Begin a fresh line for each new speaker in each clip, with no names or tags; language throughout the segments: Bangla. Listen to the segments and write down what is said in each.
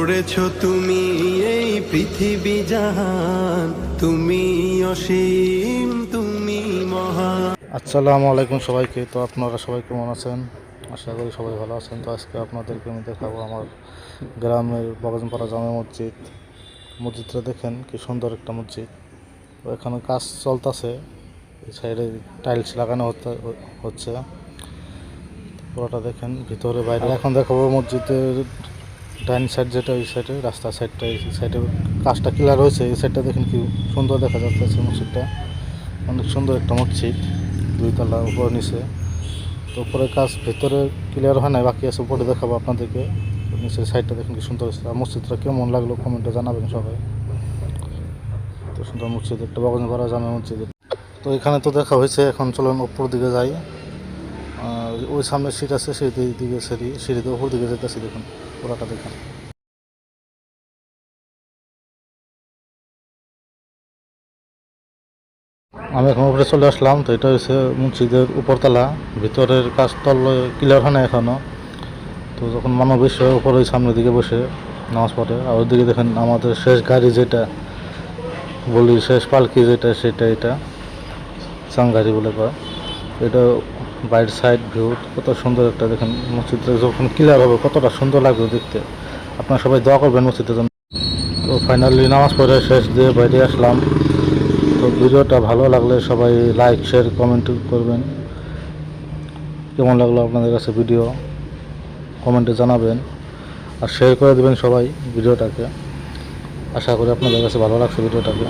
গড়েছো তুমি এই পৃথিবী জাহান, তুমি অসীম, তুমি মহান।
আসসালামু আলাইকুম সবাইকে। তো আপনারা সবাই কেমন আছেন? আশা করি সবাই ভালো আছেন। তো আজকে আপনাদেরকে আমি দেখাবো আমার গ্রামের বগজমপাড়া জামে মসজিদ। মসজিদটা দেখেন কি সুন্দর একটা মসজিদ। তো এখানে কাজ চলতেছে, এই সাইডে টাইলস লাগানো হচ্ছে। পুরোটা দেখেন ভিতরে বাইরে। এখন দেখাবো মসজিদের ডাইন সাইড, যেটা ওই সাইডে রাস্তার সাইডটা, এই সাইডে কাজটা ক্লিয়ার হয়েছে। এই সাইডটা দেখেন কি সুন্দর দেখা যাচ্ছে মসজিদটা। অনেক সুন্দর একটা মসজিদ, দুইতলা উপর নিচে। তো উপরে কাজ ভেতরে ক্লিয়ার হয় নাই, বাকি আছে, উপরে দেখাবো আপনাদেরকে। নিচের সাইডটা দেখেন কি সুন্দর হয়েছে। আর মসজিদটা কেমন লাগলো কমেন্টে জানাবেন সবাই। তো সুন্দর মসজিদ, একটা বগজমপাড়া জামে মসজিদ। তো এখানে তো দেখা হয়েছে, এখন চলুন উপর দিকে যাই। ওই সামনে সিট আছে, সেই দিকে সিঁড়িতে উপর দিকে যেতেছি। দেখুন পুরাটা দেখুন। আমি এখন উপরে চলে আসলাম। তো এটা হচ্ছে মসজিদের উপরতলা, ভিতরের কাজ তল ক্লিয়ার হয় না এখনও। তো যখন মানব বিশ্ব উপরে ওই সামনের দিকে বসে নামাজ পড়ে। আর ওইদিকে দেখেন আমাদের শেষ গাড়ি, যেটা বলি শেষ পালকি যেটা, সেটা এটা চাঙ্গারি বলে কয়। এটা বাইরের সাইড ভিউ কত সুন্দর একটা দেখেন। মসজিদটা যখন ক্লিয়ার হবে কতটা সুন্দর লাগবে দেখতে। আপনারা সবাই দোয়া করবেন মসজিদের জন্য। তো ফাইনালি নামাজ পড়ে শেষ দিয়ে বাইরে আসলাম। তো ভিডিওটা ভালো লাগলে সবাই লাইক, শেয়ার, কমেন্ট করবেন। কেমন লাগলো আপনাদের কাছে ভিডিও কমেন্টে জানাবেন, আর শেয়ার করে দেবেন সবাই ভিডিওটাকে। আশা করি আপনাদের কাছে ভালো লাগছে ভিডিওটাকে।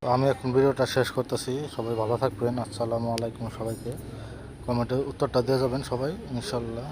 তো আমি এখন ভিডিওটা শেষ করতেছি। সবাই ভালো থাকবেন। আসসালামু আলাইকুম সবাইকে। কমেন্টে উত্তরটা দিয়ে যাবেন সবাই ইনশাল্লাহ।